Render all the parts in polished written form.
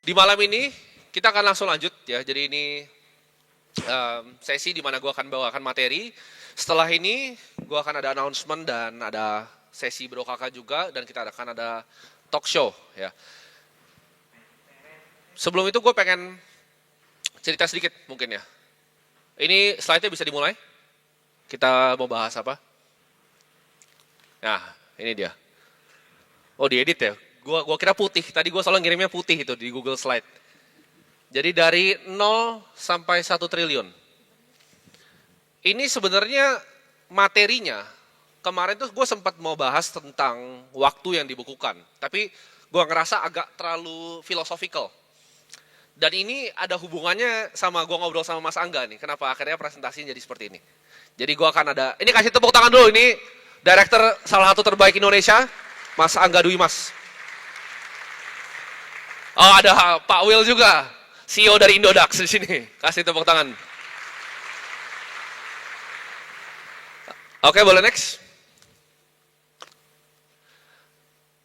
Di malam ini kita akan langsung lanjut ya. Jadi ini sesi di mana gue akan bawakan materi. Setelah ini gue akan ada announcement dan ada sesi Bro Kakak juga, dan kita akan ada talk show ya. Sebelum itu gue pengen cerita sedikit mungkin ya. Ini slide-nya bisa dimulai. Kita mau bahas apa? Nah, ini dia. Oh, diedit ya. Gua kira putih. Tadi gue selalu ngirimnya putih itu di Google Slide. Jadi dari 0 sampai 1 triliun. Ini sebenarnya materinya, kemarin tuh gue sempat mau bahas tentang waktu yang dibukukan. Tapi gue ngerasa agak terlalu philosophical. Dan ini ada hubungannya sama gue ngobrol sama Mas Angga nih. Kenapa akhirnya presentasinya jadi seperti ini. Jadi gue akan ada, ini kasih tepuk tangan dulu. Ini director salah satu terbaik Indonesia, Mas Angga Dwi Mas. Oh, ada Pak Will juga, CEO dari Indodax di sini. Kasih tepuk tangan. Oke, boleh next.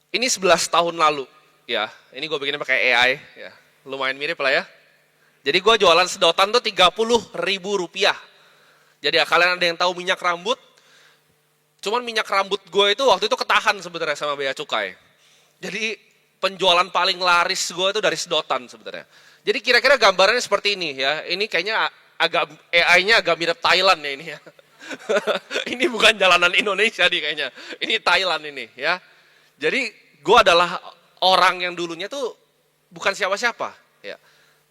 Ini 11 tahun lalu, ya. Ini gue bikinnya pakai AI, ya. Lumayan mirip lah ya. Jadi gue jualan sedotan tuh 30.000 rupiah. Jadi ya, kalian ada yang tahu minyak rambut? Cuman minyak rambut gue itu waktu itu ketahan sebenarnya sama bea cukai. Jadi penjualan paling laris gue itu dari sedotan sebenarnya. Jadi kira-kira gambarannya seperti ini ya. Ini kayaknya agak AI-nya agak mirip Thailand ya ini ya. Ini bukan jalanan Indonesia nih kayaknya. Ini Thailand ini ya. Jadi gue adalah orang yang dulunya tuh bukan siapa-siapa ya.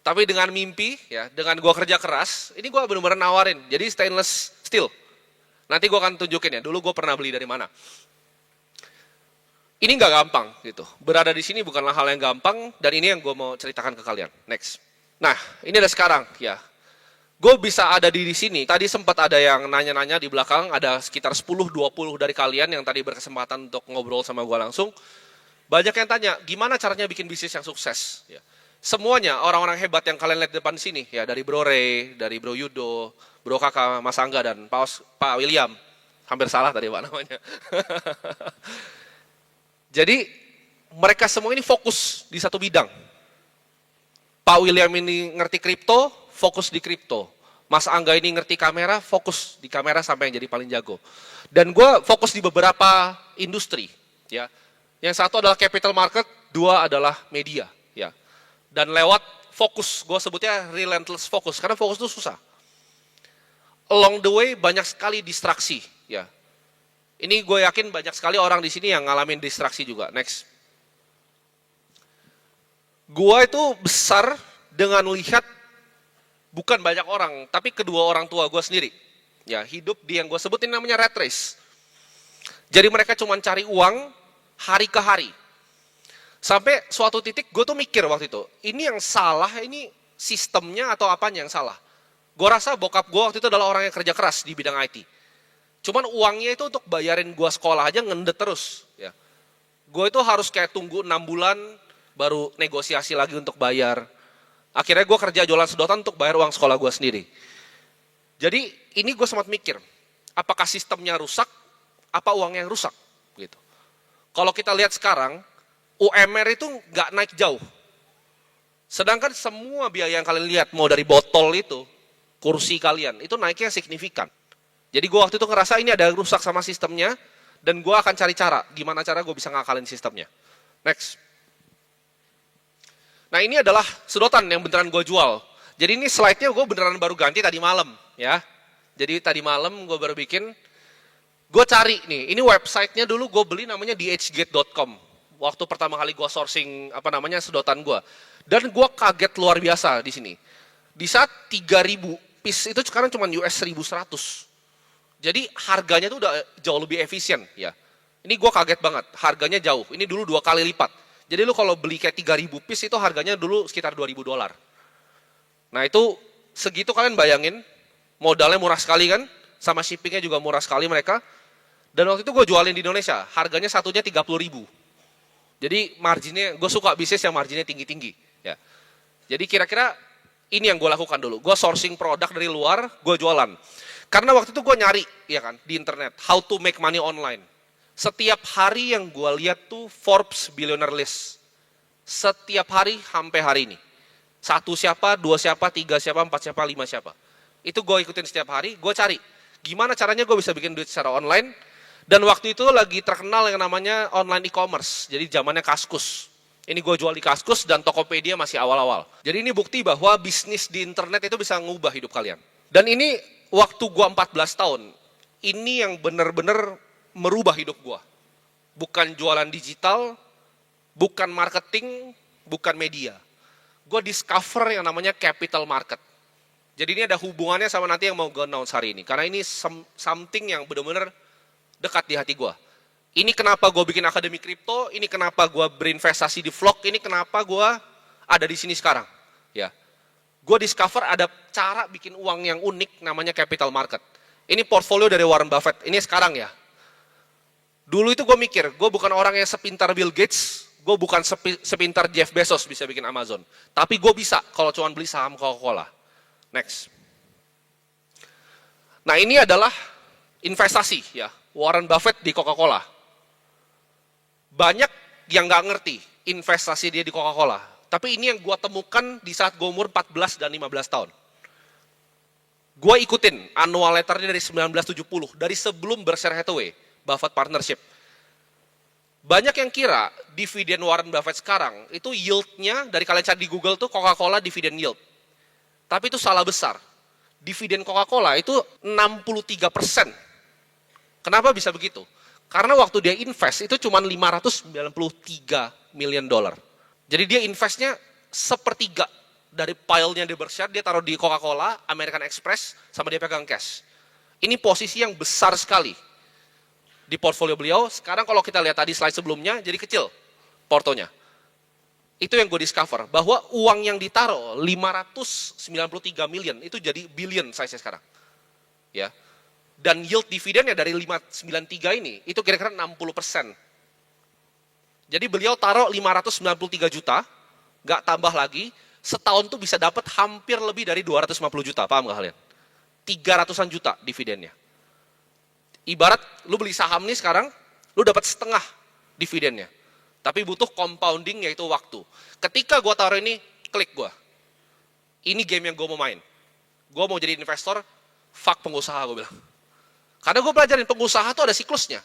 Tapi dengan mimpi ya, dengan gue kerja keras, ini gue benar-benar nawarin. Jadi stainless steel. Nanti gue akan tunjukin ya, dulu gue pernah beli dari mana. Ini nggak gampang gitu. Berada di sini bukanlah hal yang gampang, dan ini yang gue mau ceritakan ke kalian. Next. Nah, ini ada sekarang ya. Gue bisa ada di sini. Tadi sempat ada yang nanya-nanya di belakang, ada sekitar 10-20 dari kalian yang tadi berkesempatan untuk ngobrol sama gue langsung. Banyak yang tanya, gimana caranya bikin bisnis yang sukses? Ya. Semuanya orang-orang hebat yang kalian lihat di depan sini, ya dari Bro Ray, dari Bro Yudo, Bro Kakak, Mas Angga, dan Pak William. Hampir salah tadi Pak namanya. Jadi mereka semua ini fokus di satu bidang. Pak William ini ngerti kripto, fokus di kripto. Mas Angga ini ngerti kamera, fokus di kamera sampai yang jadi paling jago. Dan gue fokus di beberapa industri. Ya. Yang satu adalah capital market, dua adalah media. Ya. Dan lewat fokus, gue sebutnya relentless focus, karena fokus itu susah. Along the way banyak sekali distraksi. Ya. Ini gue yakin banyak sekali orang di sini yang ngalamin distraksi juga. Next. Gue itu besar dengan lihat bukan banyak orang, tapi kedua orang tua gue sendiri. Ya, hidup di yang gue sebutin namanya rat race. Jadi mereka cuma cari uang hari ke hari. Sampai suatu titik gue tuh mikir waktu itu, ini yang salah, ini sistemnya atau apanya yang salah. Gue rasa bokap gue waktu itu adalah orang yang kerja keras di bidang IT. Cuman uangnya itu untuk bayarin gue sekolah aja ngendet terus. Ya. Gue itu harus kayak tunggu 6 bulan baru negosiasi lagi untuk bayar. Akhirnya gue kerja jualan sedotan untuk bayar uang sekolah gue sendiri. Jadi ini gue sempat mikir, apakah sistemnya rusak, apa uangnya yang rusak? Gitu. Kalau kita lihat sekarang, UMR itu nggak naik jauh. Sedangkan semua biaya yang kalian lihat, mau dari botol itu, kursi kalian, itu naiknya signifikan. Jadi gue waktu itu ngerasa ini ada rusak sama sistemnya, dan gue akan cari cara, gimana cara gue bisa ngakalin sistemnya. Next. Nah ini adalah sedotan yang beneran gue jual. Jadi ini slide-nya gue beneran baru ganti tadi malam. Ya. Jadi tadi malam gue baru bikin. Gue cari nih, ini websitenya dulu gue beli namanya dhgate.com. Waktu pertama kali gue sourcing sedotan gue. Dan gue kaget luar biasa di sini. Di saat 3.000 piece itu sekarang cuma US 1.100. Jadi harganya tuh udah jauh lebih efisien ya. Ini gue kaget banget, harganya jauh. Ini dulu 2 kali lipat. Jadi lu kalau beli kayak 3.000 piece itu harganya dulu sekitar $2.000. Nah itu segitu kalian bayangin, modalnya murah sekali kan, sama shippingnya juga murah sekali mereka. Dan waktu itu gue jualin di Indonesia, harganya satunya 30.000. Jadi marginnya, gue suka bisnis yang marginnya tinggi-tinggi. Ya. Jadi kira-kira ini yang gue lakukan dulu. Gue sourcing produk dari luar, gue jualan. Karena waktu itu gue nyari ya kan, di internet, how to make money online. Setiap hari yang gue lihat tuh Forbes Billionaire List. Setiap hari sampai hari ini. 1 siapa, 2 siapa, 3 siapa, 4 siapa, 5 siapa. Itu gue ikutin setiap hari, gue cari. Gimana caranya gue bisa bikin duit secara online. Dan waktu itu lagi terkenal yang namanya online e-commerce. Jadi zamannya Kaskus. Ini gue jual di Kaskus dan Tokopedia masih awal-awal. Jadi ini bukti bahwa bisnis di internet itu bisa ngubah hidup kalian. Dan ini waktu gue 14 tahun. Ini yang benar-benar merubah hidup gue. Bukan jualan digital, bukan marketing, bukan media. Gue discover yang namanya capital market. Jadi ini ada hubungannya sama nanti yang mau gue announce hari ini. Karena ini something yang benar-benar dekat di hati gue. Ini kenapa gue bikin Akademi Kripto, ini kenapa gue berinvestasi di vlog, ini kenapa gue ada di sini sekarang. Ya, gue discover ada cara bikin uang yang unik namanya capital market. Ini portfolio dari Warren Buffett, ini sekarang ya. Dulu itu gue mikir, gue bukan orang yang sepintar Bill Gates, gue bukan sepintar Jeff Bezos bisa bikin Amazon. Tapi gue bisa kalau cuma beli saham Coca-Cola. Next. Nah ini adalah investasi ya, Warren Buffett di Coca-Cola. Banyak yang nggak ngerti investasi dia di Coca-Cola. Tapi ini yang gue temukan di saat gue umur 14 dan 15 tahun. Gue ikutin annual letternya dari 1970, dari sebelum Berkshire Hathaway, Buffett Partnership. Banyak yang kira dividen Warren Buffett sekarang, itu yield-nya, dari kalian cari di Google tuh Coca-Cola dividen yield. Tapi itu salah besar. Dividen Coca-Cola itu 63%. Kenapa bisa begitu? Karena waktu dia invest itu cuma 593 million dollar. Jadi dia investnya sepertiga dari pile-nya di Berkshire, dia taruh di Coca-Cola, American Express, sama dia pegang cash. Ini posisi yang besar sekali di portfolio beliau. Sekarang kalau kita lihat tadi slide sebelumnya, jadi kecil portonya. Itu yang gue discover, bahwa uang yang ditaruh 593 million, itu jadi billion size-nya sekarang. Ya. Dan yield dividennya dari 593 ini, itu kira-kira 60%. Jadi beliau taruh 593 juta, nggak tambah lagi, setahun tuh bisa dapat hampir lebih dari 250 juta, paham nggak kalian? 300-an juta dividennya. Ibarat lu beli saham nih sekarang, lu dapat setengah dividennya. Tapi butuh compounding yaitu waktu. Ketika gue taruh ini, klik gue. Ini game yang gue mau main. Gue mau jadi investor, fuck pengusaha gue bilang. Karena gue pelajarin pengusaha tuh ada siklusnya.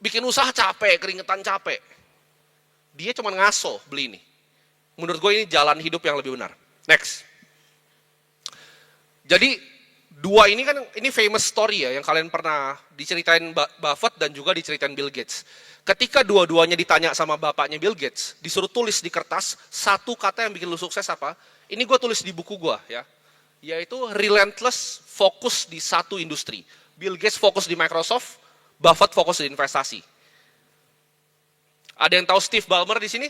Bikin usaha capek, keringetan capek. Dia cuma ngaso beli ini. Menurut gue ini jalan hidup yang lebih benar. Next. Jadi dua ini kan, ini famous story ya, yang kalian pernah diceritain Buffett dan juga diceritain Bill Gates. Ketika dua-duanya ditanya sama bapaknya Bill Gates, disuruh tulis di kertas, satu kata yang bikin lu sukses apa? Ini gue tulis di buku gue ya. Yaitu relentless, fokus di satu industri. Bill Gates fokus di Microsoft, Buffett fokus di investasi. Ada yang tahu Steve Ballmer di sini?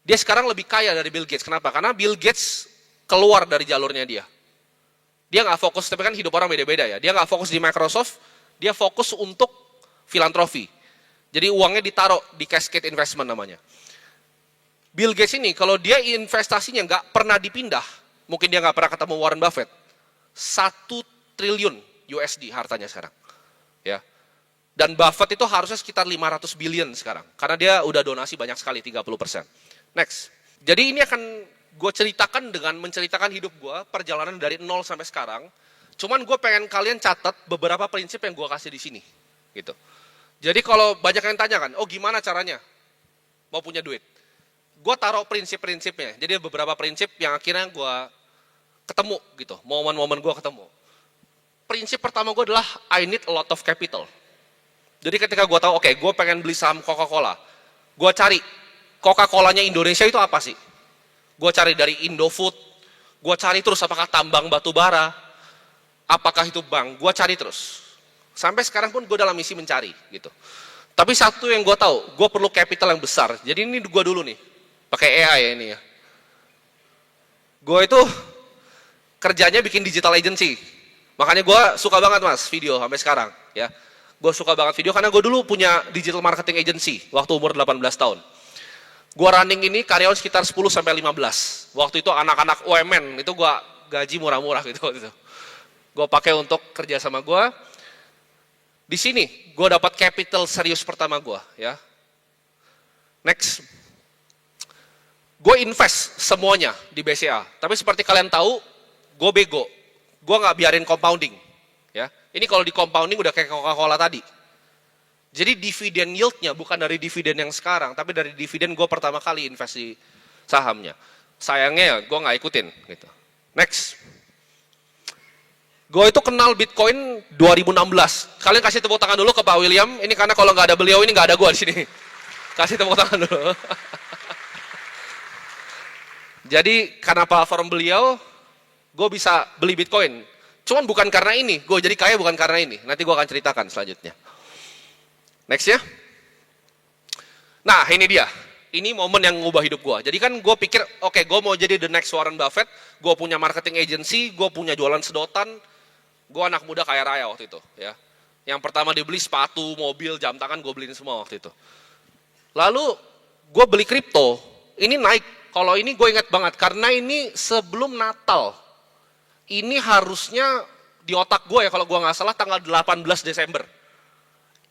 Dia sekarang lebih kaya dari Bill Gates. Kenapa? Karena Bill Gates keluar dari jalurnya dia. Dia nggak fokus, tapi kan hidup orang beda-beda ya. Dia nggak fokus di Microsoft, dia fokus untuk filantropi. Jadi uangnya ditaruh di cascade investment namanya. Bill Gates ini kalau dia investasinya nggak pernah dipindah, mungkin dia nggak pernah ketemu Warren Buffett, 1 triliun USD hartanya sekarang. Ya. Dan Buffett itu harusnya sekitar 500 billion sekarang. Karena dia udah donasi banyak sekali, 30%. Next. Jadi ini akan gue ceritakan dengan menceritakan hidup gue, perjalanan dari 0 sampai sekarang. Cuman gue pengen kalian catat beberapa prinsip yang gue kasih di sini. Gitu. Jadi kalau banyak yang tanya kan, oh gimana caranya mau punya duit? Gue taruh prinsip-prinsipnya. Jadi beberapa prinsip yang akhirnya gue ketemu gitu. Momen-momen gue ketemu. Prinsip pertama gue adalah I need a lot of capital. Jadi ketika gue tahu, oke, gue pengen beli saham Coca-Cola. Gue cari Coca-Colanya Indonesia itu apa sih? Gue cari dari Indofood. Gue cari terus apakah tambang batu bara. Apakah itu bank. Gue cari terus. Sampai sekarang pun gue dalam misi mencari gitu. Tapi satu yang gue tahu, gue perlu capital yang besar. Jadi ini gue dulu nih. Pakai AI ya ini ya. Gue itu kerjanya bikin digital agency. Makanya gue suka banget mas video sampai sekarang ya. Gue suka banget video karena gue dulu punya digital marketing agency waktu umur 18 tahun. Gue running ini karyawan sekitar 10 sampai 15. Waktu itu anak-anak UMN itu gue gaji murah-murah gitu. Gue pakai untuk kerja sama gue. Di sini gue dapat capital serius pertama gue ya. Next. Gue invest semuanya di BCA. Tapi seperti kalian tahu, gue bego. Gue nggak biarin compounding. Ya, ini kalau di compounding udah kayak Coca-Cola tadi. Jadi dividen yieldnya bukan dari dividen yang sekarang, tapi dari dividen gue pertama kali invest di sahamnya. Sayangnya ya gue nggak ikutin. Gitu. Next. Gue itu kenal Bitcoin 2016. Kalian kasih tepuk tangan dulu ke Pak William. Ini karena kalau nggak ada beliau ini nggak ada gue di sini. Kasih tepuk tangan dulu. Jadi karena platform beliau, gue bisa beli Bitcoin. Cuman bukan karena ini, gue jadi kaya bukan karena ini. Nanti gue akan ceritakan selanjutnya. Next ya. Nah ini dia. Ini momen yang ngubah hidup gue. Jadi kan gue pikir, oke, gue mau jadi the next Warren Buffett. Gue punya marketing agency, gue punya jualan sedotan. Gue anak muda kaya raya waktu itu. Ya. Yang pertama dibeli sepatu, mobil, jam tangan, gue beliin semua waktu itu. Lalu gue beli kripto. Ini naik. Kalau ini gue ingat banget, karena ini sebelum Natal. Ini harusnya di otak gue ya, kalau gue nggak salah tanggal 18 Desember.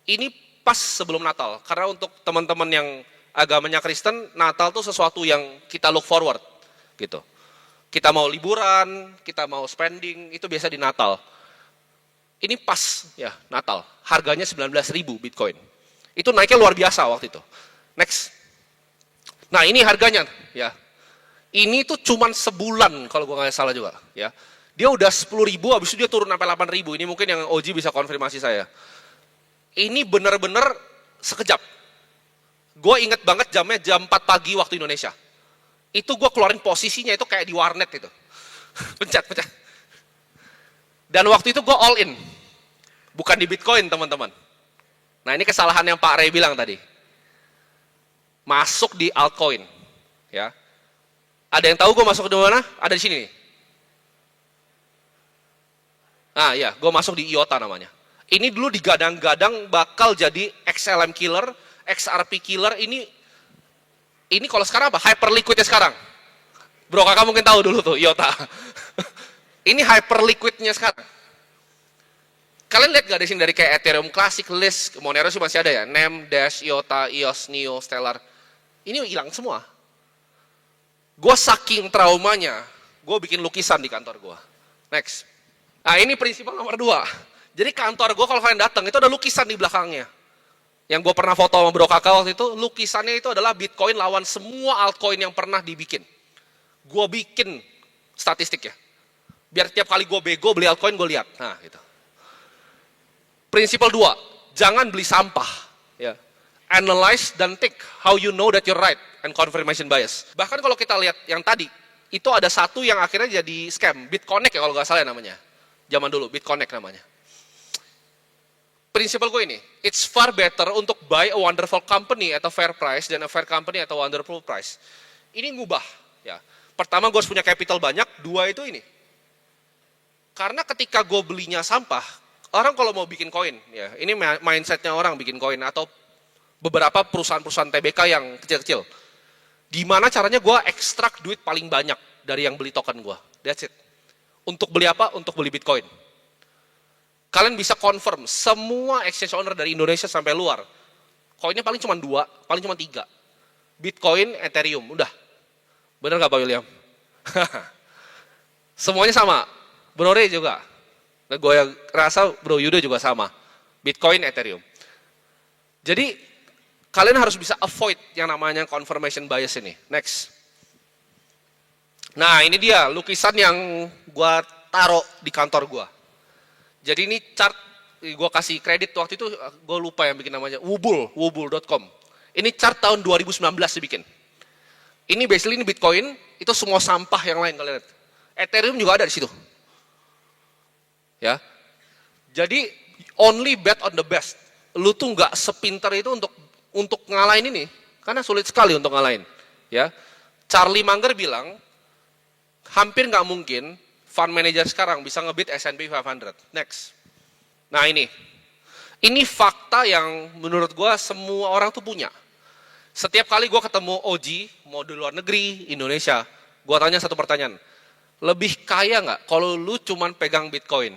Ini pas sebelum Natal, karena untuk teman-teman yang agamanya Kristen, Natal tuh sesuatu yang kita look forward. Gitu. Kita mau liburan, kita mau spending, itu biasa di Natal. Ini pas ya Natal, harganya 19.000 Bitcoin. Itu naiknya luar biasa waktu itu. Next. Nah ini harganya ya. Ini tuh cuman sebulan kalau gue nggak salah juga ya. Dia udah 10.000, habis itu dia turun sampai 8.000. Ini mungkin yang Oji bisa konfirmasi saya. Ini benar-benar sekejap. Gue inget banget jamnya jam 4 pagi waktu Indonesia. Itu gue keluarin posisinya itu kayak di warnet itu. Pencet. Dan waktu itu gue all in. Bukan di Bitcoin teman-teman. Nah ini kesalahan yang Pak Ray bilang tadi. Masuk di altcoin, ya. Ada yang tahu gue masuk di mana? Ada di sini nih. Nah ya, gue masuk di IOTA namanya. Ini dulu digadang-gadang bakal jadi XLM killer, XRP killer. Ini kalau sekarang apa? Hyperliquidnya sekarang. Bro, kakak mungkin tahu dulu tuh IOTA. Ini hyperliquidnya sekarang. Kalian lihat gak di sini dari kayak Ethereum Classic, List, Monero sih masih ada ya, NEM, Dash, IOTA, EOS, NEO, Stellar. Ini hilang semua. Gue saking traumanya, gue bikin lukisan di kantor gue. Next. Nah ini prinsipal nomor 2. Jadi kantor gue kalau kalian datang, itu ada lukisan di belakangnya. Yang gue pernah foto sama bro kakak waktu itu, lukisannya itu adalah Bitcoin lawan semua altcoin yang pernah dibikin. Gue bikin statistik ya. Biar tiap kali gue bego beli altcoin, gue lihat. Nah gitu. Prinsipal 2, jangan beli sampah. Ya. Analyze dan think how you know that you're right and confirmation bias. Bahkan kalau kita lihat yang tadi, itu ada satu yang akhirnya jadi scam, BitConnect ya kalau nggak salah namanya. Zaman dulu, BitConnect namanya. Prinsipal gue ini, it's far better untuk buy a wonderful company at a fair price than a fair company at a wonderful price. Ini ngubah. Ya. Pertama gue harus punya capital banyak, 2 itu ini. Karena ketika gue belinya sampah, orang kalau mau bikin koin, ya ini mindsetnya orang bikin koin atau beberapa perusahaan-perusahaan TBK yang kecil-kecil. Gimana caranya gue ekstrak duit paling banyak dari yang beli token gue. That's it. Untuk beli apa? Untuk beli Bitcoin. Kalian bisa confirm, semua exchange owner dari Indonesia sampai luar, koinnya paling cuma 2, paling cuma 3. Bitcoin, Ethereum, udah. Bener gak Pak William? Semuanya sama. Bro Ray juga. Nah, gue rasa Bro Yuda juga sama. Bitcoin, Ethereum. Jadi, kalian harus bisa avoid yang namanya confirmation bias ini. Next. Nah, ini dia lukisan yang gue taruh di kantor gue. Jadi ini chart, gue kasih kredit waktu itu, gue lupa yang bikin namanya, wubul.com. Ini chart tahun 2019 dibikin. Ini basically ini Bitcoin, itu semua sampah yang lain kalian lihat. Ethereum juga ada di situ. Ya. Jadi only bet on the best. Lu tuh nggak sepintar itu untuk ngalahin ini, karena sulit sekali untuk ngalahin. Ya. Charlie Munger bilang, hampir nggak mungkin fund manager sekarang bisa ngebit S&P 500. Next. Nah ini fakta yang menurut gue semua orang tuh punya. Setiap kali gue ketemu Oji, mau di luar negeri, Indonesia, gue tanya satu pertanyaan, lebih kaya nggak kalau lu cuman pegang Bitcoin?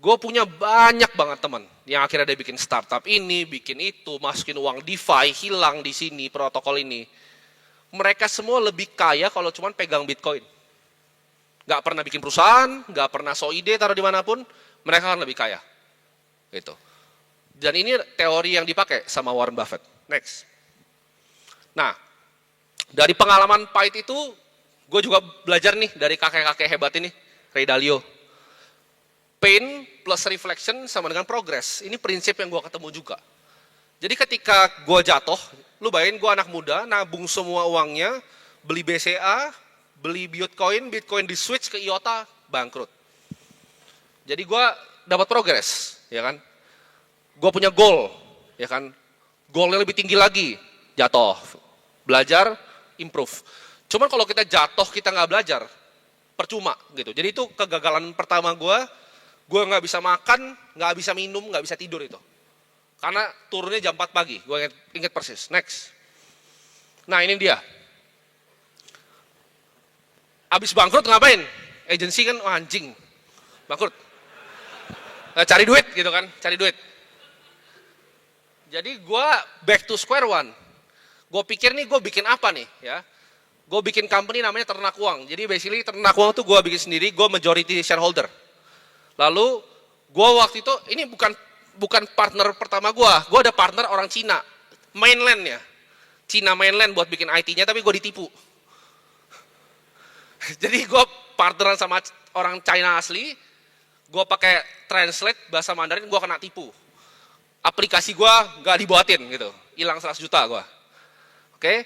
Gue punya banyak banget teman yang akhirnya dia bikin startup ini, bikin itu, masukin uang DeFi, hilang di sini protokol ini. Mereka semua lebih kaya kalau cuma pegang Bitcoin. Gak pernah bikin perusahaan, gak pernah so ide taruh dimanapun, mereka kan lebih kaya. Gitu. Dan ini teori yang dipakai sama Warren Buffett. Next. Nah, dari pengalaman pahit itu, gue juga belajar nih dari kakek-kakek hebat ini, Ray Dalio. Pain plus reflection sama dengan progress. Ini prinsip yang gue ketemu juga. Jadi ketika gue jatuh, lu bayangin gue anak muda, nabung semua uangnya, beli BCA, beli Bitcoin, Bitcoin di switch ke IOTA, bangkrut. Jadi gue dapat progress, ya kan? Gue punya goal, ya kan? Goalnya lebih tinggi lagi, jatuh. Belajar, improve. Cuman kalau kita jatuh, kita nggak belajar, percuma gitu. Jadi itu kegagalan pertama gue nggak bisa makan, nggak bisa minum, nggak bisa tidur itu. Karena turunnya jam 4 pagi, gue inget persis. Next. Nah ini dia. Abis bangkrut ngapain? Agensi kan anjing, bangkrut. Cari duit gitu kan, cari duit. Jadi gue back to square one. Gue pikir nih gue bikin apa nih ya. Gue bikin company namanya Ternak Uang. Jadi basically Ternak Uang tuh gue bikin sendiri, gue majority shareholder. Lalu gue waktu itu, ini bukan partner pertama gue ada partner orang Cina, mainland ya. Cina mainland buat bikin IT-nya, tapi gue ditipu. Jadi gue partneran sama orang China asli, gue pakai translate bahasa Mandarin, gue kena tipu. Aplikasi gue gak dibuatin gitu, hilang 100 juta gue. Oke,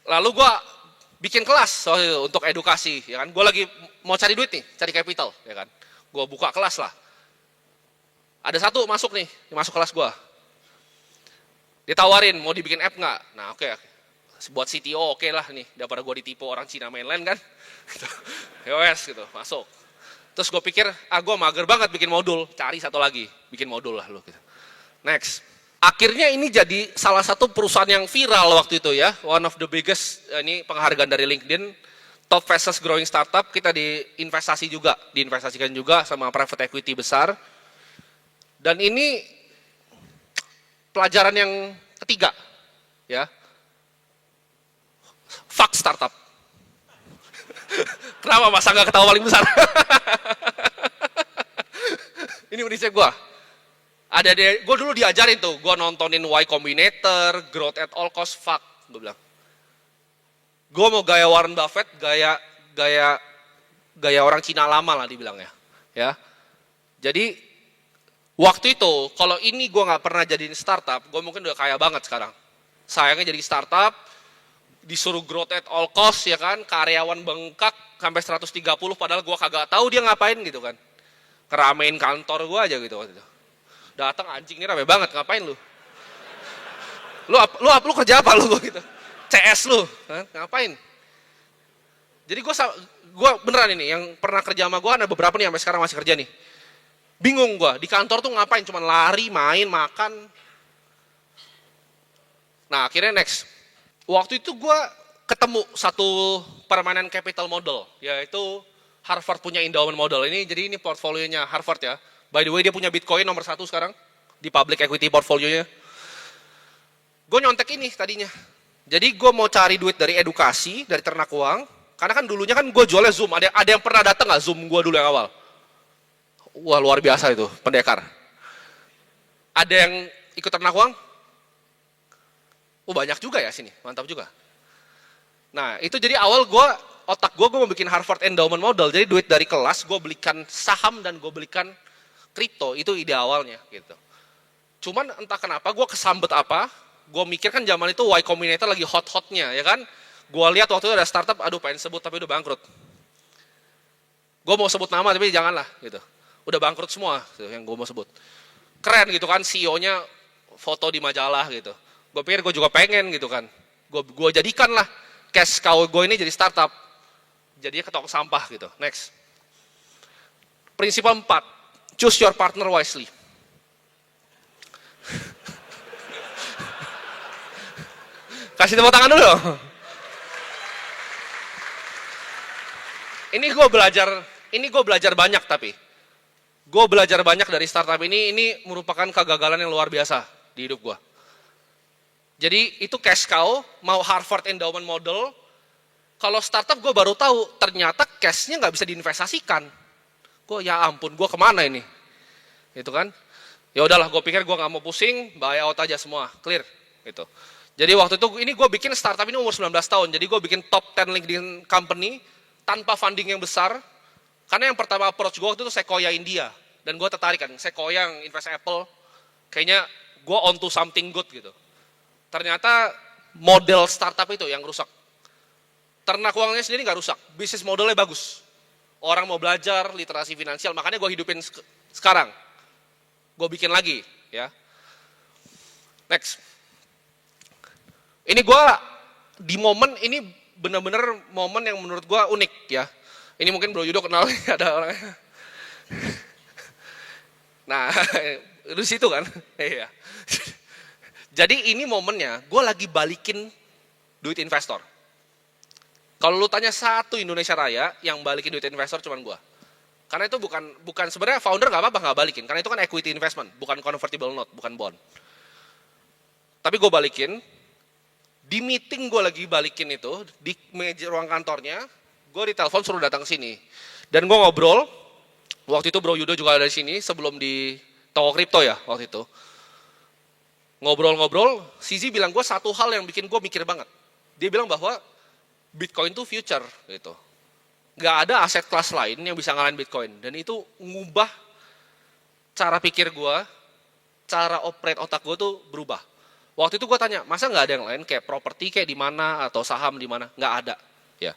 lalu gue bikin kelas untuk edukasi, ya kan? Gue lagi mau cari duit nih, cari capital, ya kan? Gue buka kelas lah. Ada satu masuk nih, masuk kelas gue. Ditawarin, mau dibikin app nggak? Nah oke. Buat CTO oke lah nih, daripada gue ditipu orang Cina mainland kan. Yowes gitu, masuk. Terus gue pikir, gue mager banget bikin modul, cari satu lagi, bikin modul lah lu. Gitu. Next. Akhirnya ini jadi salah satu perusahaan yang viral waktu itu ya, one of the biggest, ini penghargaan dari LinkedIn, top fastest growing startup, kita diinvestasikan juga sama private equity besar. Dan ini pelajaran yang ketiga, ya, fuck startup. Kenapa masa nggak ketawa paling besar? Ini prinsip gue. Gue dulu diajarin tuh, gue nontonin Y Combinator, Growth at All Cost, fuck, gue bilang. Gue mau gaya Warren Buffett, gaya orang Cina lama lah dibilangnya, ya. Jadi waktu itu, kalau ini gue nggak pernah jadiin startup, gue mungkin udah kaya banget sekarang. Sayangnya jadi startup, disuruh growth at all cost, ya kan, karyawan bengkak sampai 130, padahal gue kagak tahu dia ngapain gitu kan. Keramein kantor gue aja gitu waktu itu. Datang anjing ini rame banget, ngapain lu? Lu kerja apa lu gitu? CS lu, ngapain? Jadi gue beneran ini, yang pernah kerja sama gue ada beberapa nih sampai sekarang masih kerja nih. Bingung gue, di kantor tuh ngapain? Cuman lari, main, makan. Nah akhirnya next. Waktu itu gue ketemu satu permanent capital model, yaitu Harvard punya endowment model. Jadi ini portfolionya Harvard ya. By the way dia punya Bitcoin nomor 1 sekarang di public equity portfolionya. Gue nyontek ini tadinya. Jadi gue mau cari duit dari edukasi, dari Ternak Uang. Karena kan dulunya kan gue jualnya Zoom. Ada yang pernah datang nggak Zoom gue dulu yang awal? Wah luar biasa itu, pendekar. Ada yang ikut Ternak Uang? Oh banyak juga ya sini, mantap juga. Nah itu jadi awal otak gue mau bikin Harvard Endowment Model. Jadi duit dari kelas gue belikan saham dan gue belikan kripto, itu ide awalnya gitu. Cuman entah kenapa gue kesambet apa, gue mikir kan zaman itu Y Combinator lagi hot-hotnya ya kan. Gue lihat waktu itu ada startup, aduh pengen sebut tapi udah bangkrut. Gue mau sebut nama tapi janganlah gitu. Udah bangkrut semua gitu, yang gue mau sebut. Keren gitu kan, CEO-nya foto di majalah gitu. Gue pikir gue juga pengen gitu kan. Gue jadikan lah cash cow gue ini jadi startup. Jadinya ke tong sampah gitu. Next. Prinsip 4. Choose your partner wisely. Kasih tepuk tangan dulu dong. Ini gue belajar banyak tapi. Gue belajar banyak dari startup ini merupakan kegagalan yang luar biasa di hidup gue. Jadi itu cash cow, mau Harvard Endowment Model, kalau startup gue baru tahu, ternyata cashnya nggak bisa diinvestasikan. Gue ya ampun, gue kemana ini? Gitu kan? Ya udahlah, gue pikir gue nggak mau pusing, buyout aja semua, clear. Gitu. Jadi waktu itu ini gue bikin startup ini umur 19 tahun, jadi gue bikin top 10 LinkedIn company tanpa funding yang besar. Karena yang pertama approach gue waktu itu Sequoia India, dan gue tertarik kan, Sequoia yang invest Apple, kayaknya gue onto something good gitu. Ternyata model startup itu yang rusak. Ternak uangnya sendiri nggak rusak, bisnis modelnya bagus. Orang mau belajar literasi finansial, makanya gue hidupin sekarang. Gue bikin lagi, ya. Next. Ini gue di momen ini benar-benar momen yang menurut gue unik, ya. Ini mungkin Bro Yudo kenal ada orangnya. Nah, di situ kan, iya. Jadi ini momennya, gue lagi balikin duit investor. Kalau lu tanya satu Indonesia Raya yang balikin duit investor cuman gue. Karena itu bukan sebenarnya founder nggak apa-apa nggak balikin, karena itu kan equity investment, bukan convertible note, bukan bond. Tapi gue balikin, di meeting gue lagi balikin itu, di meja ruang kantornya, gue ditelepon suruh datang ke sini. Dan gue ngobrol, waktu itu Bro Yudo juga ada di sini, sebelum di toko kripto ya waktu itu. Ngobrol-ngobrol, Sizi bilang gue satu hal yang bikin gue mikir banget. Dia bilang bahwa Bitcoin itu future gitu. Gak ada aset kelas lain yang bisa ngalahin Bitcoin. Dan itu ngubah cara pikir gue, cara operate otak gue tuh berubah. Waktu itu gue tanya, masa gak ada yang lain kayak properti kayak di mana atau saham di mana? Gak ada. Ya.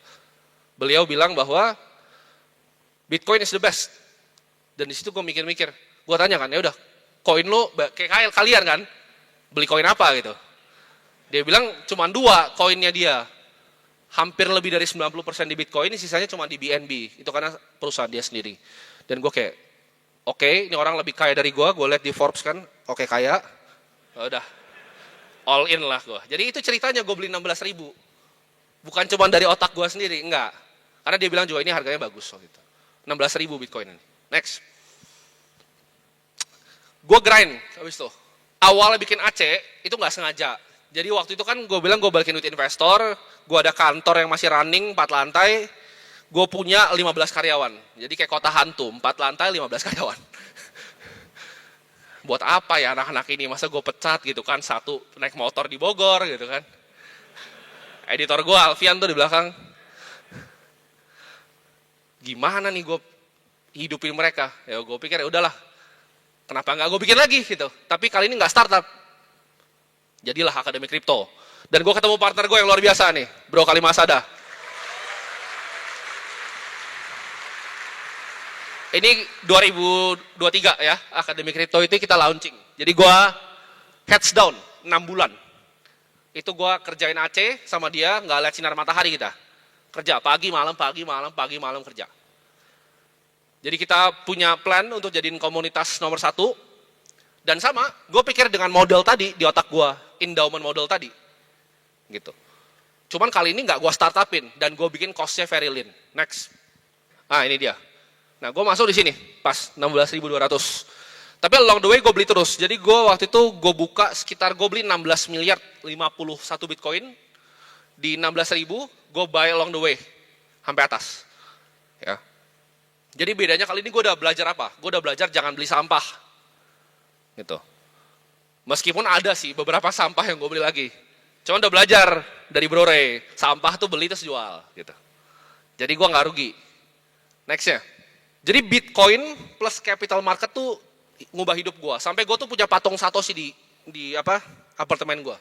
Beliau bilang bahwa Bitcoin is the best. Dan di situ gue mikir-mikir. Gue tanya kan, ya udah, koin lo kayak kalian kan? Beli koin apa gitu. Dia bilang cuma 2 koinnya dia. Hampir lebih dari 90% di Bitcoin, sisanya cuma di BNB. Itu karena perusahaan dia sendiri. Dan gue kayak, oke, ini orang lebih kaya dari gue lihat di Forbes kan, oke kaya. Udah, all in lah gue. Jadi itu ceritanya gue beli 16.000. Bukan cuma dari otak gue sendiri, enggak. Karena dia bilang juga ini harganya bagus. Gitu. 16.000 Bitcoin ini. Next. Gue grind habis itu. Awalnya bikin AC, itu nggak sengaja. Jadi waktu itu kan gue bilang gue balikin duit investor, gue ada kantor yang masih running 4 lantai, gue punya 15 karyawan. Jadi kayak kota hantu, 4 lantai 15 karyawan. Buat apa ya anak-anak ini, masa gue pecat gitu kan, satu naik motor di Bogor gitu kan. Editor gue Alfian tuh di belakang. Gimana nih gue hidupin mereka? Ya gue pikir ya udahlah. Kenapa nggak gue bikin lagi gitu? Tapi kali ini nggak startup. Jadilah Akademi Kripto. Dan gue ketemu partner gue yang luar biasa nih, Bro Kalimasada. Ini 2023 ya, Akademi Kripto itu kita launching. Jadi gue heads down 6 bulan. Itu gue kerjain AC sama dia, nggak lihat sinar matahari kita. Kerja pagi malam, pagi malam, pagi malam kerja. Jadi kita punya plan untuk jadiin komunitas nomor 1. Dan sama, gue pikir dengan model tadi di otak gue, endowment model tadi. Gitu. Cuman kali ini nggak gue startupin dan gue bikin costnya very lean. Next. Nah ini dia. Nah gue masuk di sini, pas 16.200. Tapi along the way gue beli terus. Jadi gue waktu itu gue buka sekitar gue beli 16 miliar 51 Bitcoin. Di 16.000 gue buy along the way. Sampai atas. Ya. Jadi bedanya kali ini gue udah belajar apa? Gue udah belajar jangan beli sampah. Gitu. Meskipun ada sih beberapa sampah yang gue beli lagi. Cuman udah belajar dari Bro Ray. Sampah tuh beli terus jual. Gitu. Jadi gue gak rugi. Nextnya. Jadi Bitcoin plus capital market tuh ngubah hidup gue. Sampai gue tuh punya patung Satoshi di apartemen gue.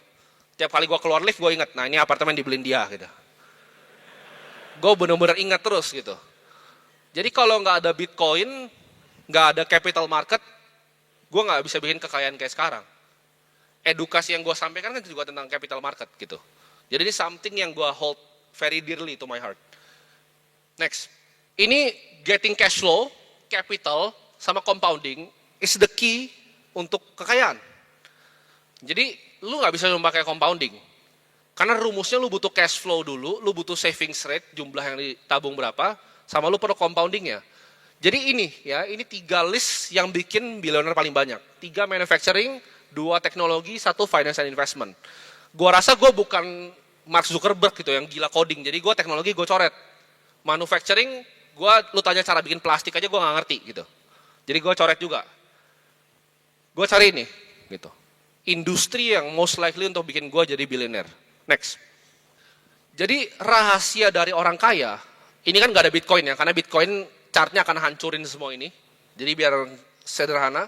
Tiap kali gue keluar lift gue inget. Nah ini apartemen dibeliin dia. Gitu. Gue bener-bener ingat terus gitu. Jadi kalau nggak ada Bitcoin, nggak ada capital market, gue nggak bisa bikin kekayaan kayak sekarang. Edukasi yang gue sampaikan kan juga tentang capital market gitu. Jadi ini something yang gue hold very dearly to my heart. Next, ini getting cash flow, capital, sama compounding is the key untuk kekayaan. Jadi lu nggak bisa cuma pakai compounding. Karena rumusnya lu butuh cash flow dulu, lu butuh savings rate, jumlah yang ditabung berapa, sama lu perlu compoundingnya. Jadi ini ya, ini 3 list yang bikin bilioner paling banyak. 3 manufacturing, 2 teknologi, 1 finance and investment. Gua rasa gue bukan Mark Zuckerberg gitu yang gila coding. Jadi gue teknologi gue coret. Manufacturing, lu tanya cara bikin plastik aja gue nggak ngerti gitu. Jadi gue coret juga. Gue cari ini gitu. Industri yang most likely untuk bikin gue jadi bilioner. Next. Jadi rahasia dari orang kaya, ini kan nggak ada Bitcoin ya, karena Bitcoin chartnya akan hancurin semua ini. Jadi biar sederhana,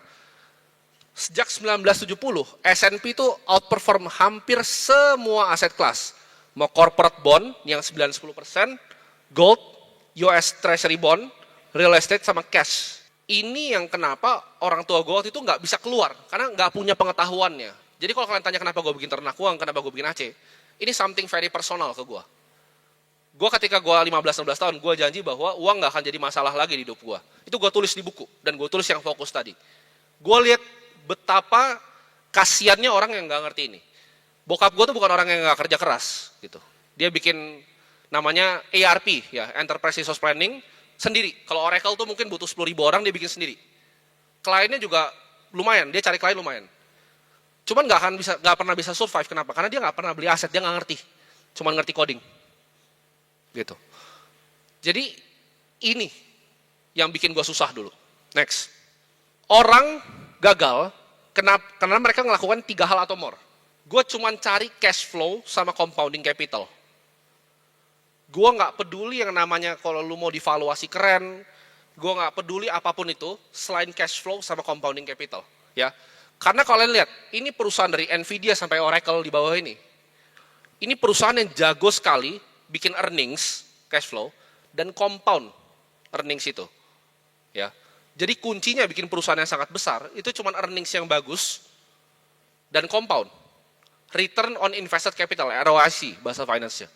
sejak 1970, S&P itu outperform hampir semua aset kelas. Mau corporate bond yang 9-10%, gold, US Treasury bond, real estate sama cash. Ini yang kenapa orang tua gue waktu itu nggak bisa keluar, karena nggak punya pengetahuannya. Jadi kalau kalian tanya kenapa gue bikin ternak uang, kenapa gue bikin AC, ini something very personal ke gue. Gue ketika gue 15-16 tahun, gue janji bahwa uang gak akan jadi masalah lagi di hidup gue. Itu gue tulis di buku, dan gue tulis yang fokus tadi. Gue lihat betapa kasiannya orang yang gak ngerti ini. Bokap gue tuh bukan orang yang gak kerja keras. Gitu. Dia bikin namanya ERP, ya, Enterprise Resource Planning, sendiri. Kalau Oracle tuh mungkin butuh 10.000 orang, dia bikin sendiri. Kliennya juga lumayan, dia cari klien lumayan. Cuman gak pernah bisa survive, kenapa? Karena dia gak pernah beli aset, dia gak ngerti. Cuman ngerti coding. Gitu. Jadi ini yang bikin gue susah dulu. Next. Orang gagal karena mereka melakukan 3 hal atau more. Gue cuman cari cash flow sama compounding capital. Gue nggak peduli yang namanya kalau lu mau divaluasi keren. Gue nggak peduli apapun itu selain cash flow sama compounding capital. Ya, karena kalian lihat ini perusahaan dari Nvidia sampai Oracle di bawah ini. Ini perusahaan yang jago sekali bikin earnings, cash flow, dan compound earnings itu. Ya. Jadi kuncinya bikin perusahaan yang sangat besar, itu cuma earnings yang bagus, dan compound. Return on invested capital, ROIC, bahasa finance-nya.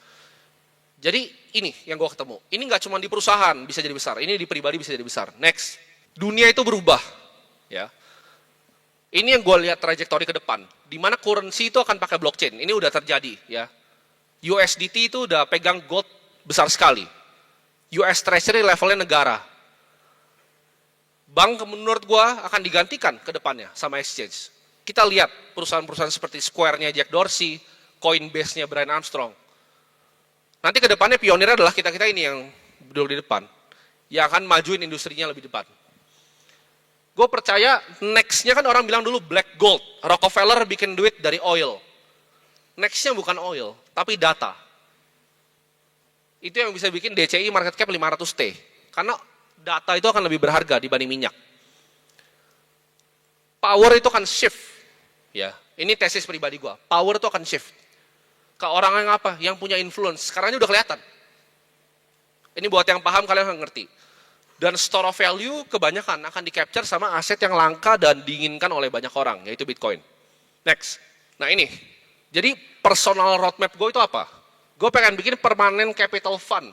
Jadi ini yang gue ketemu. Ini nggak cuma di perusahaan bisa jadi besar, ini di pribadi bisa jadi besar. Next, dunia itu berubah. Ya. Ini yang gue lihat trajektori ke depan, di mana currency itu akan pakai blockchain. Ini udah terjadi, ya. USDT itu udah pegang gold besar sekali. US Treasury levelnya negara. Bank menurut gua akan digantikan ke depannya sama exchange. Kita lihat perusahaan-perusahaan seperti Square-nya Jack Dorsey, Coinbase-nya Brian Armstrong. Nanti ke depannya pionirnya adalah kita-kita ini yang duduk di depan. Yang akan majuin industrinya lebih depan. Gue percaya next-nya kan orang bilang dulu black gold. Rockefeller bikin duit dari oil. Next-nya bukan oil, tapi data. Itu yang bisa bikin DCI market cap 500T. Karena data itu akan lebih berharga dibanding minyak. Power itu akan shift. Ya, ini tesis pribadi gua. Power itu akan shift. Ke orang yang apa? Yang punya influence. Sekarang ini udah kelihatan. Ini buat yang paham kalian akan ngerti. Dan store of value kebanyakan akan di-capture sama aset yang langka dan diinginkan oleh banyak orang, yaitu Bitcoin. Next. Nah ini. Jadi personal roadmap gue itu apa? Gue pengen bikin permanent capital fund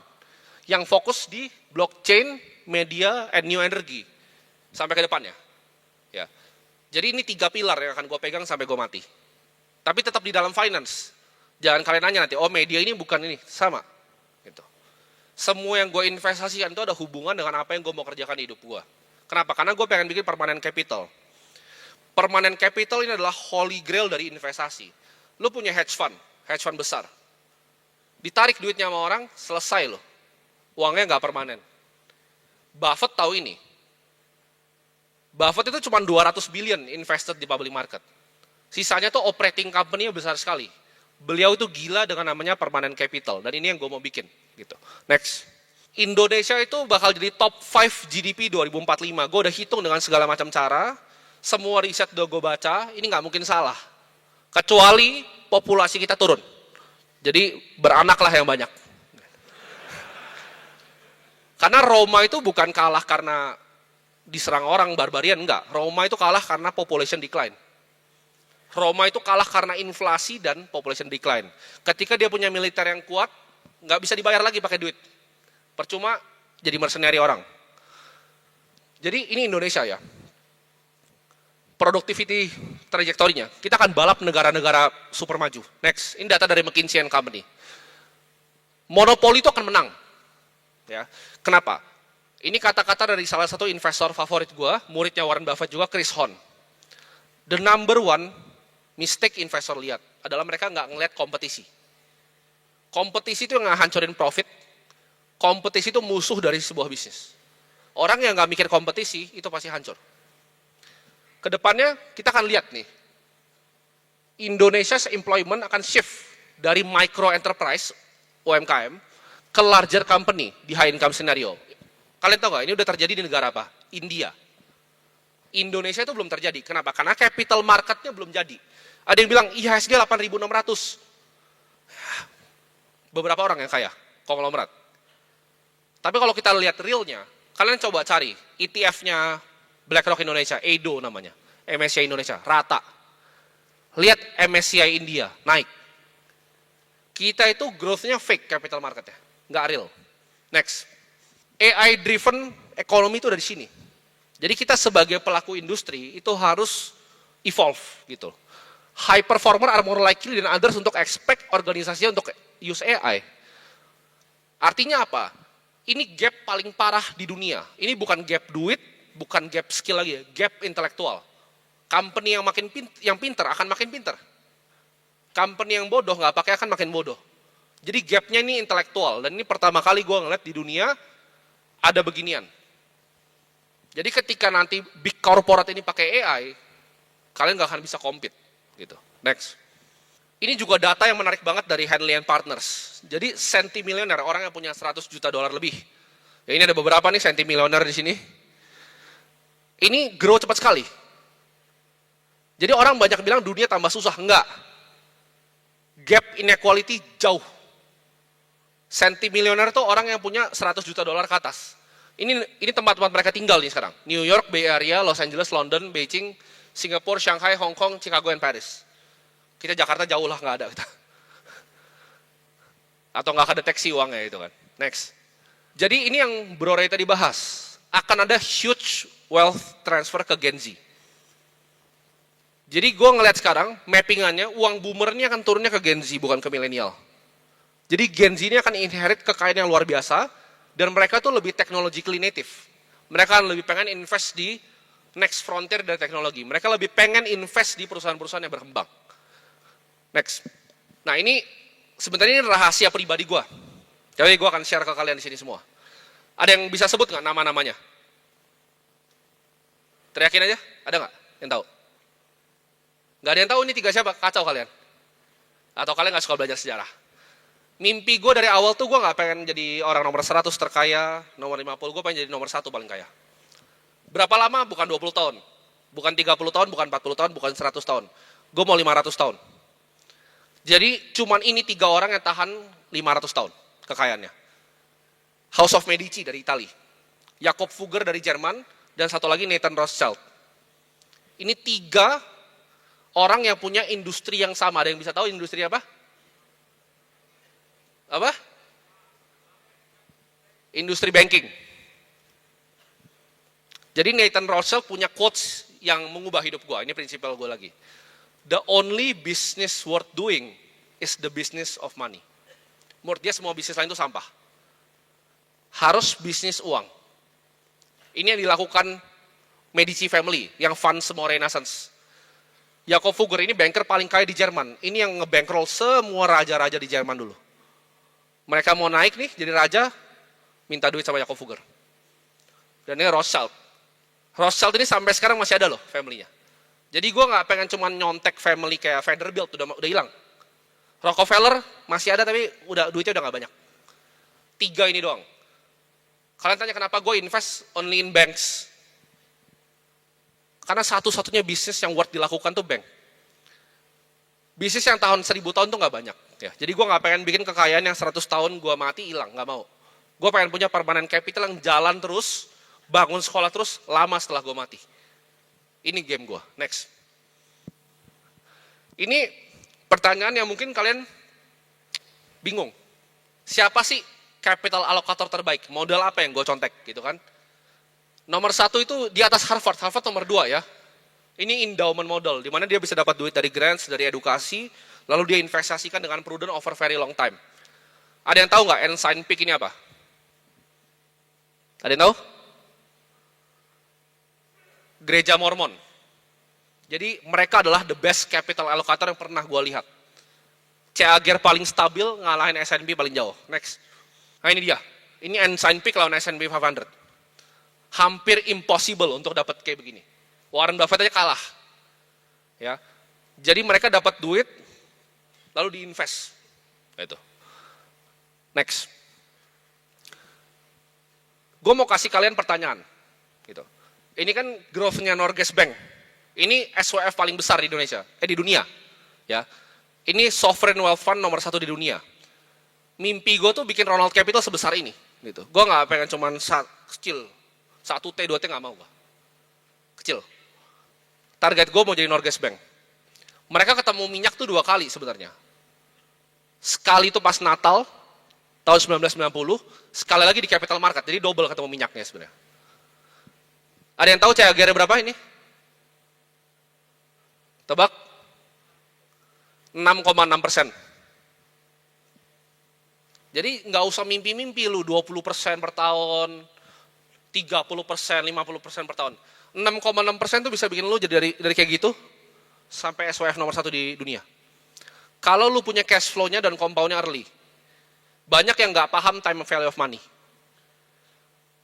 yang fokus di blockchain, media, and new energy sampai ke depannya. Ya. Jadi ini 3 pilar yang akan gue pegang sampai gue mati. Tapi tetap di dalam finance. Jangan kalian nanya nanti, oh media ini bukan ini, sama. Gitu. Semua yang gue investasikan itu ada hubungan dengan apa yang gue mau kerjakan di hidup gue. Kenapa? Karena gue pengen bikin permanent capital. Permanent capital ini adalah holy grail dari investasi. Lu punya hedge fund besar. Ditarik duitnya sama orang, selesai loh. Uangnya nggak permanen. Buffett tahu ini. Buffett itu cuma 200 billion invested di public market. Sisanya tuh operating company-nya besar sekali. Beliau itu gila dengan namanya permanent capital. Dan ini yang gue mau bikin. Gitu. Next. Indonesia itu bakal jadi top 5 GDP 2045. Gue udah hitung dengan segala macam cara. Semua riset udah gue baca, ini nggak mungkin salah. Kecuali populasi kita turun. Jadi beranaklah yang banyak. Karena Roma itu bukan kalah karena diserang orang barbarian, enggak. Roma itu kalah karena population decline. Roma itu kalah karena inflasi dan population decline. Ketika dia punya militer yang kuat, nggak bisa dibayar lagi pakai duit. Percuma jadi mercenary orang. Jadi ini Indonesia ya. Productivity trajektorinya. Kita akan balap negara-negara super maju. Next, ini data dari McKinsey & Company. Monopoli itu akan menang. Ya. Kenapa? Ini kata-kata dari salah satu investor favorit gue, muridnya Warren Buffett juga, Chris Hohn. The number one mistake investor lihat adalah mereka nggak ngeliat kompetisi. Kompetisi itu yang ngehancurin profit. Kompetisi itu musuh dari sebuah bisnis. Orang yang nggak mikir kompetisi itu pasti hancur. Kedepannya kita akan lihat nih, Indonesia's employment akan shift dari micro enterprise UMKM ke larger company di high income scenario. Kalian tahu nggak? Ini udah terjadi di negara apa? India. Indonesia itu belum terjadi. Kenapa? Karena capital marketnya belum jadi. Ada yang bilang IHSG 8.600. Beberapa orang yang kaya, konglomerat. Tapi kalau kita lihat realnya, kalian coba cari ETF-nya BlackRock Indonesia, EDO namanya, MSCI Indonesia, rata. Lihat MSCI India, naik. Kita itu growth-nya fake capital marketnya, nggak real. Next, AI-driven ekonomi itu dari sini. Jadi kita sebagai pelaku industri itu harus evolve gitu. High performer are more likely than others untuk expect organisasi untuk use AI. Artinya apa? Ini gap paling parah di dunia. Ini bukan gap duit, bukan gap skill lagi, gap intelektual. Company yang pinter akan makin pinter. Company yang bodoh nggak pakai akan makin bodoh. Jadi gapnya ini intelektual, dan ini pertama kali gue ngeliat di dunia ada beginian. Jadi ketika nanti big corporate ini pakai AI, kalian nggak akan bisa compete, gitu. Next. Ini juga data yang menarik banget dari Henley & Partners. Jadi sentimilioner, orang yang punya 100 juta dolar lebih. Ya ini ada beberapa nih sentimilioner di sini. Ini grow cepat sekali. Jadi orang banyak bilang dunia tambah susah, enggak. Gap inequality jauh. Sentimilioner itu orang yang punya 100 juta dolar ke atas. Ini tempat-tempat mereka tinggal nih sekarang. New York, Bay Area, Los Angeles, London, Beijing, Singapura, Shanghai, Hong Kong, Chicago, and Paris. Kita Jakarta jauh lah, nggak ada kita. Atau nggak kedeteksi uangnya itu kan. Next. Jadi ini yang Bro Ray tadi bahas. Akan ada huge wealth transfer ke Gen Z. Jadi gue ngeliat sekarang, mappingannya, uang boomer ini akan turunnya ke Gen Z, bukan ke milenial. Jadi Gen Z ini akan inherit kekayaan yang luar biasa, dan mereka tuh lebih technologically native. Mereka akan lebih pengen invest di next frontier dari teknologi. Mereka lebih pengen invest di perusahaan-perusahaan yang berkembang. Next. Nah ini sebenarnya ini rahasia pribadi gue. Jadi gue akan share ke kalian di sini semua. Ada yang bisa sebut nggak nama-namanya? Teriakin aja. Ada nggak yang tahu? Nggak ada yang tahu ini tiga siapa? Kacau kalian. Atau kalian nggak suka belajar sejarah? Mimpi gue dari awal tuh gue nggak pengen jadi orang nomor 100 terkaya, nomor 50, gue pengen jadi nomor 1 paling kaya. Berapa lama? Bukan 20 tahun. Bukan 30 tahun, bukan 40 tahun, bukan 100 tahun. Gue mau 500 tahun. Jadi cuman ini 3 orang yang tahan 500 tahun kekayaannya. House of Medici dari Italia. Jakob Fugger dari Jerman, dan satu lagi Nathan Rothschild. Ini 3 orang yang punya industri yang sama. Ada yang bisa tahu industri apa? Apa? Industri banking. Jadi Nathan Rothschild punya quotes yang mengubah hidup gue. Ini prinsipal gue lagi. The only business worth doing is the business of money. Menurut dia semua bisnis lain itu sampah. Harus bisnis uang. Ini yang dilakukan Medici family, yang fund semua Renaissance. Jakob Fugger ini banker paling kaya di Jerman. Ini yang ngebankroll semua raja-raja di Jerman dulu. Mereka mau naik nih jadi raja, minta duit sama Jakob Fugger. Dan ini Rothschild. Rothschild ini sampai sekarang masih ada loh family-nya. Jadi gue nggak pengen cuma nyontek family kayak Vanderbilt, udah hilang. Rockefeller masih ada tapi duitnya udah nggak banyak. 3 ini doang. Kalian tanya kenapa gue invest only in banks? Karena satu-satunya bisnis yang worth dilakukan tuh bank. Bisnis yang tahun 1000 tahun tuh nggak banyak. Ya, jadi gue nggak pengen bikin kekayaan yang 100 tahun gue mati hilang, nggak mau. Gue pengen punya permanent capital yang jalan terus, bangun sekolah terus, lama setelah gue mati. Ini game gue. Next. Ini pertanyaan yang mungkin kalian bingung. Siapa sih capital allocator terbaik? Modal apa yang gue contek gitu kan? Nomor 1 itu di atas Harvard. Harvard nomor 2 ya. Ini endowment model, di mana dia bisa dapat duit dari grants, dari edukasi, lalu dia investasikan dengan prudent over very long time. Ada yang tahu nggak Ensign Peak ini apa? Ada yang tahu? Gereja Mormon. Jadi mereka adalah the best capital allocator yang pernah gue lihat. CAGR paling stabil, ngalahin S&P paling jauh. Next. Nah ini dia. Ini Ensign Peak lawan S&P 500. Hampir impossible untuk dapat kayak begini. Warren Buffett aja kalah. Ya. Jadi mereka dapat duit, lalu diinvest. Itu. Next. Gue mau kasih kalian pertanyaan. Gitu. Ini kan growth-nya Norges Bank. Ini SWF paling besar di Indonesia, di dunia. Ya. Ini sovereign wealth fund nomor 1 di dunia. Mimpi gue tuh bikin Ronald Capital sebesar ini. Gitu. Gue nggak pengen cuman kecil. 1T, 2T nggak mau gue. Kecil. Target gue mau jadi Norges Bank. Mereka ketemu minyak tuh 2 kali sebenarnya. Sekali itu pas Natal, tahun 1990, sekali lagi di capital market. Jadi double ketemu minyaknya sebenarnya. Ada yang tahu CAGR berapa ini? Tebak? 6,6%. Jadi nggak usah mimpi-mimpi lu 20% per tahun, 30%, 50% per tahun. 6,6% tuh bisa bikin lu jadi dari kayak gitu sampai SWF nomor 1 di dunia. Kalau lu punya cash flow-nya dan compound-nya early. Banyak yang nggak paham time value of money.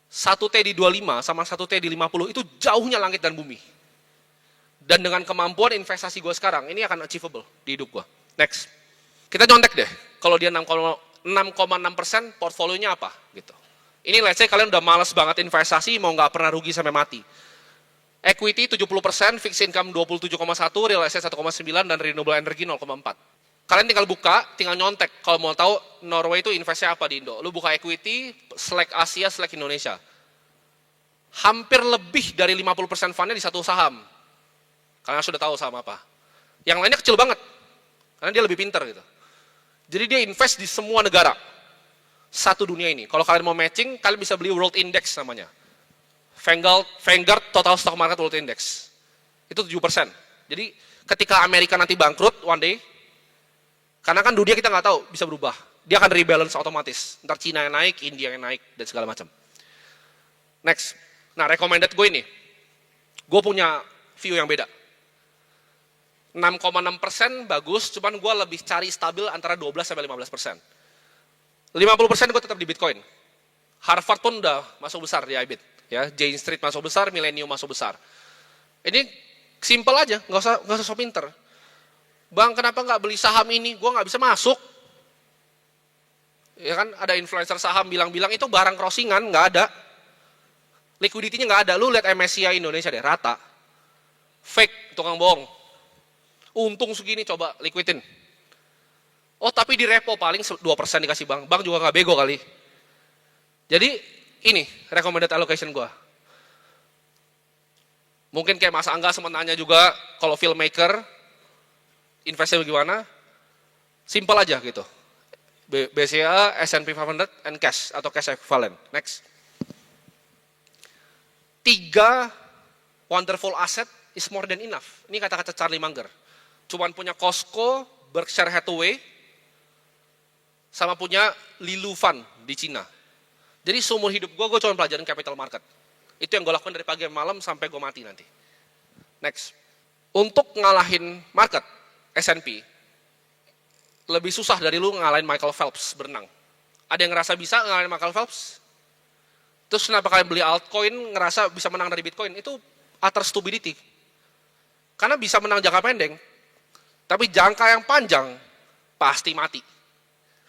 1T di 25 sama 1T di 50 itu jauhnya langit dan bumi. Dan dengan kemampuan investasi gue sekarang, ini akan achievable di hidup gue. Next. Kita nyontek deh, kalau dia 6,6%, portfolionya apa? Gitu. Ini let's say kalian udah males banget investasi, mau nggak pernah rugi sampai mati. Equity 70%, fixed income 27,1, real estate 1,9, dan renewable energy 0,4. Kalian tinggal buka, tinggal nyontek. Kalau mau tahu Norway itu investnya apa di Indo. Lu buka equity, select Asia, select Indonesia. Hampir lebih dari 50% fundnya di satu saham. Kalian sudah tahu saham apa. Yang lainnya kecil banget. Karena dia lebih pintar gitu. Jadi dia invest di semua negara. Satu dunia ini. Kalau kalian mau matching, kalian bisa beli World Index namanya. Vanguard Total Stock Market World Index. Itu 7%. Jadi ketika Amerika nanti bangkrut one day, karena kan dunia kita nggak tahu, bisa berubah. Dia akan rebalance otomatis. Ntar Cina yang naik, India yang naik, dan segala macam. Next. Nah, recommended gue ini. Gue punya view yang beda. 6,6% bagus, cuman gue lebih cari stabil antara 12-15%. 50% gue tetap di Bitcoin. Harvard pun udah masuk besar di IBIT. Ya, Jane Street masuk besar, Millennium masuk besar. Ini simple aja, nggak usah so pinter. Bang, kenapa nggak beli saham ini? Gue nggak bisa masuk. Ya kan, ada influencer saham bilang-bilang itu barang crossingan, nggak ada. Liquidity-nya nggak ada. Lu lihat MSCI Indonesia deh, rata. Fake, tukang bohong. Untung segini, coba liquidin. Oh, tapi di repo paling 2% dikasih bank. Bank juga nggak bego kali. Jadi, ini recommended allocation gue. Mungkin kayak Mas Angga sempat nanya juga, kalau filmmaker, investasi bagaimana? Simple aja gitu. BCA, S&P 500, and cash, atau cash equivalent. Next. 3 wonderful asset is more than enough. Ini kata-kata Charlie Munger. Cuman punya Costco, Berkshire Hathaway, sama punya Lilu Fund di Cina. Jadi seumur hidup gue cuma pelajarin capital market. Itu yang gue lakukan dari pagi sampai malam sampai gue mati nanti. Next. Untuk ngalahin market, S&P, lebih susah dari lu ngalahin Michael Phelps berenang. Ada yang ngerasa bisa ngalahin Michael Phelps? Terus kenapa kalian beli altcoin ngerasa bisa menang dari Bitcoin? Itu utter stupidity. Karena bisa menang jangka pendek, tapi jangka yang panjang pasti mati.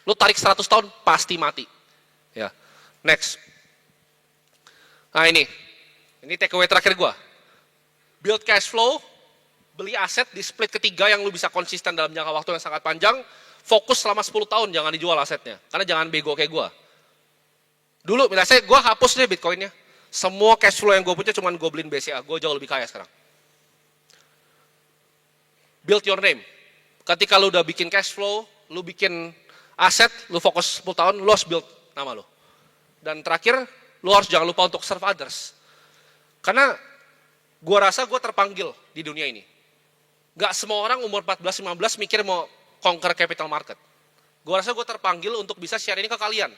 Lu tarik 100 tahun pasti mati. Ya. Next. Nah ini takeaway terakhir gua. Build cash flow, beli aset di split ketiga yang lu bisa konsisten dalam jangka waktu yang sangat panjang, fokus selama 10 tahun jangan dijual asetnya. Karena jangan bego kayak gua. Dulu misalnya gua hapus deh Bitcoinnya. Semua cash flow yang gue punya cuma gue beliin BCA, gue jauh lebih kaya sekarang. Build your name. Ketika lu udah bikin cash flow, lu bikin aset, lu fokus 10 tahun, lu harus build nama lu. Dan terakhir, lu harus jangan lupa untuk serve others. Karena gue rasa gue terpanggil di dunia ini. Gak semua orang umur 14-15 mikir mau conquer capital market. Gue rasa gue terpanggil untuk bisa share ini ke kalian.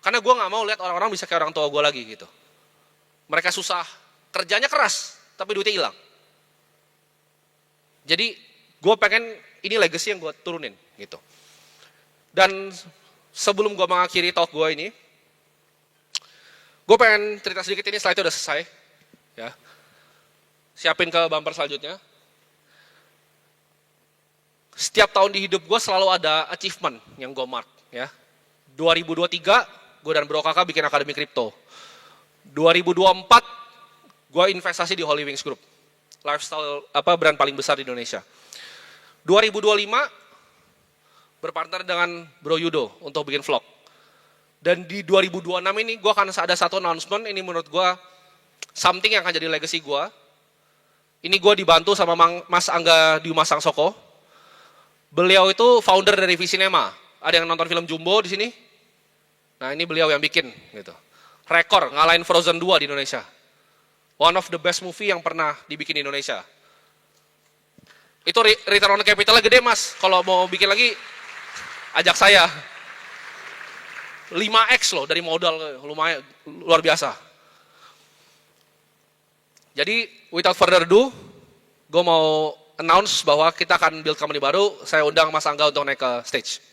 Karena gue gak mau lihat orang-orang bisa kayak orang tua gue lagi gitu. Mereka susah, kerjanya keras, tapi duitnya hilang. Jadi gue pengen ini legacy yang gue turunin gitu. Dan sebelum gue mengakhiri talk gue ini, gue pengen cerita sedikit, ini slide-nya udah selesai. Ya. Siapin ke bumper selanjutnya. Setiap tahun di hidup gue selalu ada achievement yang gue mark. Ya. 2023, gue dan Bro Kakak bikin Akademi Kripto. 2024, gue investasi di Holy Wings Group. Lifestyle brand paling besar di Indonesia. 2025, berpartner dengan Bro Yudo untuk bikin vlog. Dan di 2026 ini gue akan ada satu announcement, ini menurut gue something yang akan jadi legacy gue. Ini gue dibantu sama Mas Angga Diuma Sangsoko. Beliau itu founder dari Visinema. Ada yang nonton film Jumbo di sini? Nah ini beliau yang bikin gitu. Rekor ngalahin Frozen 2 di Indonesia. One of the best movie yang pernah dibikin di Indonesia. Itu return on capitalnya gede mas. Kalau mau bikin lagi, ajak saya. 5x loh dari modal, lumayan luar biasa. Jadi without further ado, gue mau announce bahwa kita akan build company baru. Saya undang Mas Angga untuk naik ke stage.